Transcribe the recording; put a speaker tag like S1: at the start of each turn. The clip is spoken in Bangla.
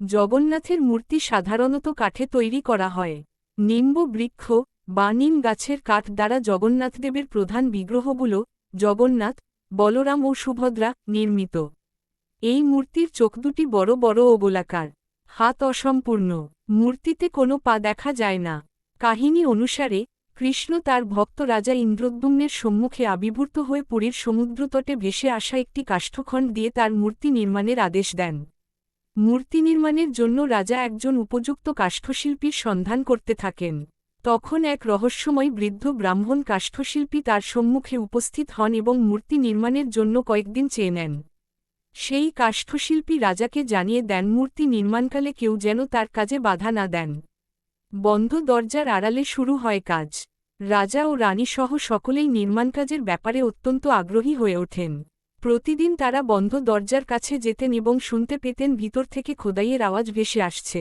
S1: জগন্নাথের মূর্তি সাধারণত কাঠে তৈরি করা হয়। নিম্ব বৃক্ষ বা নিম গাছের কাঠ দ্বারা জগন্নাথদেবের প্রধান বিগ্রহগুলো জগন্নাথ, বলরাম ও সুভদ্রা নির্মিত। এই মূর্তির চোখ দুটি বড় বড় ও গোলাকার। হাত অসম্পূর্ণ। মূর্তিতে কোনো পা দেখা যায় না। কাহিনী অনুসারে কৃষ্ণ তার ভক্ত রাজা ইন্দ্রদ্যুম্নের সম্মুখে আবির্ভূত হয়ে পুরীর সমুদ্রতটে ভেসে আসা একটি কাষ্ঠখণ্ড দিয়ে তার মূর্তি নির্মাণের আদেশ দেন। মূর্তি নির্মাণের জন্য রাজা একজন উপযুক্ত কাষ্ঠশিল্পীর সন্ধান করতে থাকেন। তখন এক রহস্যময় বৃদ্ধ ব্রাহ্মণ কাষ্ঠশিল্পী তার সম্মুখে উপস্থিত হন এবং মূর্তি নির্মাণের জন্য কয়েকদিন চেয়ে নেন। সেই কাষ্ঠশিল্পী রাজাকে জানিয়ে দেন মূর্তি নির্মাণকালে কেউ যেন তার কাজে বাধা না দেন। বন্ধ দরজার আড়ালে শুরু হয় কাজ। রাজা ও রানীসহ সকলেই নির্মাণকাজের ব্যাপারে অত্যন্ত আগ্রহী হয়ে ওঠেন। প্রতিদিন তারা বন্ধ দরজার কাছে যেতেন এবং শুনতে পেতেন ভিতর থেকে খোদাইয়ের আওয়াজ ভেসে আসছে।